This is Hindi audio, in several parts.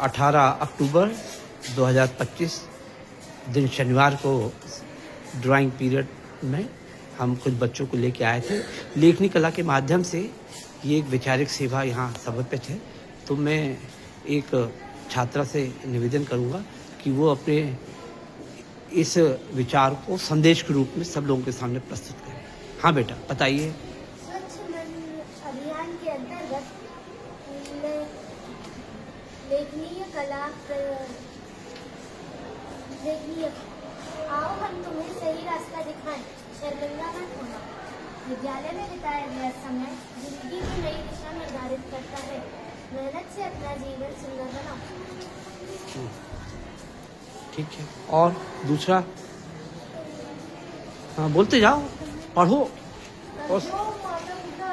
18 अक्टूबर 2025 दिन शनिवार को ड्राइंग पीरियड में हम कुछ बच्चों को लेके आए थे। लेखनी कला के माध्यम से ये एक वैचारिक सेवा यहाँ समर्पित है। तो मैं एक छात्रा से निवेदन करूँगा कि वो अपने इस विचार को संदेश के रूप में सब लोगों के सामने प्रस्तुत करें। हाँ बेटा, बताइए। स्वच्छ मन अभियान के अंतर्गत लेखनीय कला लेखनीय आओ हम तुम्हें सही रास्ता दिखाएं, शर्मिंदा मत होना। विद्यालय में बिताया गया समय जिंदगी की नई दिशा निर्धारित करता है। मेहनत से अपना जीवन सुंदर बनाओ। ठीक है, और दूसरा? हाँ, बोलते जाओ, पढ़ो। और जो माता पिता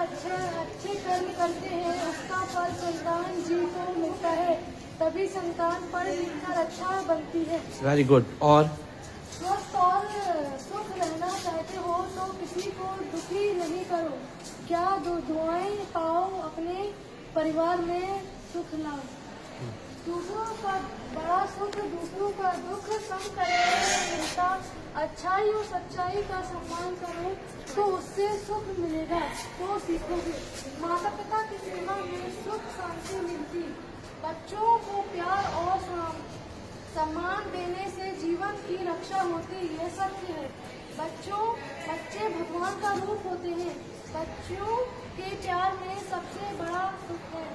अच्छे कर्म करते हैं उसका फल संतान जी को मिलता है, तभी संतान पढ़ लिख कर अच्छा बनती है। Very good. और स्वस्थ और सुख रहना चाहते हो तो किसी को दुखी नहीं करो। क्या दुआएं पाओ, अपने परिवार में सुख लाओ। दूसरों का बड़ा सुख दूसरों का दुख कम करने में मिलता। अच्छाई और सच्चाई का सम्मान करो तो उससे सुख मिलेगा, तो सीखोगे। माता पिता की सेवा में सुख शांति मिलती। बच्चों को प्यार और सम्मान देने से जीवन की रक्षा होती, ये सत्य है। बच्चे भगवान का रूप होते हैं। बच्चों के प्यार में सबसे बड़ा सुख है।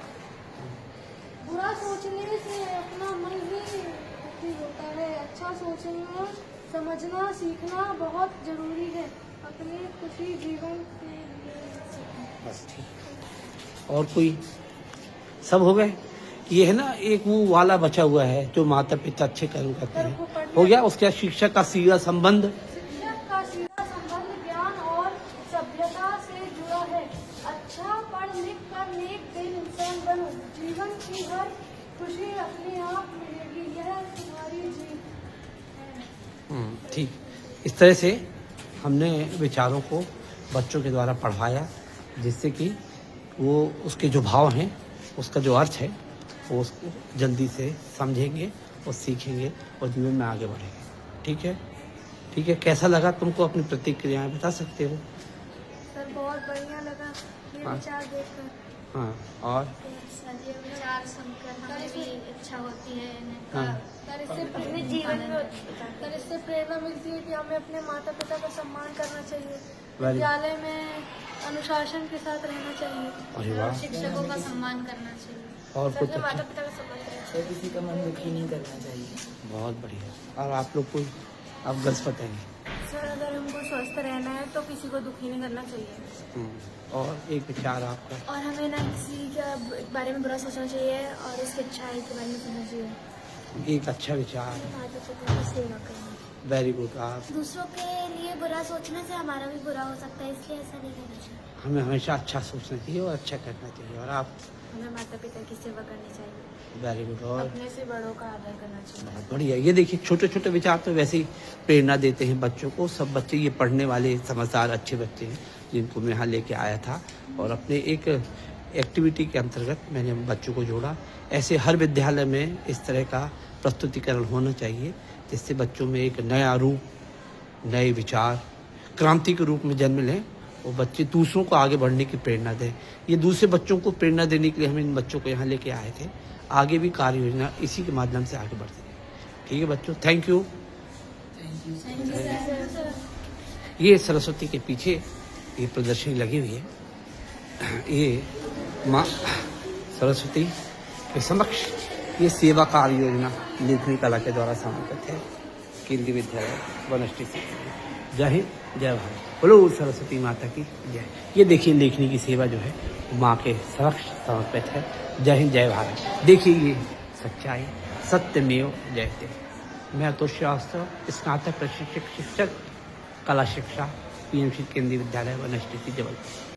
बुरा सोचने से अपना मन ही दुखी होता है। अच्छा सोचना समझना सीखना बहुत जरूरी है अपने खुशी जीवन के लिए। बस ठीक। और कोई? सब हो गए? ये है ना, एक वो वाला बचा हुआ है जो माता पिता अच्छे कर्म करते हैं, हो गया। उसके शिक्षक का सीधा संबंध, शिक्षक का सीधा संबंध ज्ञान और सभ्यता से जुड़ा है। अच्छा पढ़ लिख कर नेक दिल इंसान बनो, जीवन की हर खुशी अपने आप मिलेगी, यह तुम्हारी जीत है। ठीक। इस तरह से हमने विचारों को बच्चों के द्वारा पढ़ाया, जिससे कि वो उसके जो भाव हैं, उसका जो अर्थ है, वो उसको जल्दी से समझेंगे और सीखेंगे और जीवन में आगे बढ़ेंगे। ठीक है? ठीक है। कैसा लगा तुमको? अपनी प्रतिक्रियाएं बता सकते हो। सर बहुत बढ़िया लगा ये हाँ। विचार देखकर। हाँ, और ये विचार सुनकर हमें भी इच्छा होती है हाँ। सर इससे अपने जीवन में सर इससे प्रेरणा मिलती है कि हमें अपने माता पिता का सम्मान करना चाहिए। Very- विद्यालय में अनुशासन के साथ रहना चाहिए। अरे वाह। शिक्षकों का सम्मान करना चाहिए। और कुछ माता अच्छा? पिता का सम्मान करना चाहिए। किसी का मन दुखी नहीं करना चाहिए। बहुत बढ़िया। और आप लोग को आप गर्ल्स बताएंगे? सर अगर हमको स्वस्थ रहना है तो किसी को दुखी नहीं करना चाहिए। और एक विचार आपका? और हमें ना किसी के बारे में बुरा सोचना चाहिए और उसकी अच्छाई के बारे में सोचना चाहिए। एक अच्छा विचार। माता पिता की सेवा करना। Very good. आप? दूसरों के लिए बुरा सोचने से हमारा भी बुरा हो सकता है, इसलिए ऐसा नहीं करना चाहिए। हमें हमेशा अच्छा सोचना चाहिए और अच्छा करना चाहिए। और आप? हमें माता पिता की सेवा करनी चाहिए। Very good. और अपने से बड़ों का आदर करना चाहिए। बहुत बढ़िया। ये देखिए, छोटे छोटे विचार तो वैसे ही प्रेरणा देते हैं बच्चों को। सब बच्चे ये पढ़ने वाले समझदार अच्छे बच्चे हैं जिनको मैं यहाँ लेके आया था, और अपने एक एक्टिविटी के अंतर्गत मैंने बच्चों को जोड़ा। ऐसे हर विद्यालय में इस तरह का प्रस्तुतिकरण होना चाहिए, जिससे बच्चों में एक नया रूप, नए विचार क्रांति के रूप में जन्म लें और बच्चे दूसरों को आगे बढ़ने की प्रेरणा दें। ये दूसरे बच्चों को प्रेरणा देने के लिए हम इन बच्चों को यहाँ लेके आए थे। आगे भी कार्य योजना इसी के माध्यम से आगे बढ़ती है। ठीक है बच्चों, थैंक यू। ये सरस्वती के पीछे ये प्रदर्शनी लगी हुई है। ये माँ सरस्वती के समक्ष ये सेवा कार्य योजना लेखनी कला के द्वारा समर्पित है। केंद्रीय विद्यालय वनष्टी से। जय हिंद, जय भारत। बोलो सरस्वती माता की जय। ये देखिए, लेखनी की सेवा जो है माँ के समक्ष समर्पित है। जय हिंद, जय भारत। देखिए, ये सच्चाई सत्यमेव जयते। मैं अतुल श्रीवास्तव, स्नातक प्रशिक्षक शिक्षक कला शिक्षा, PMC केंद्रीय विद्यालय वनष्टी जबलपुर।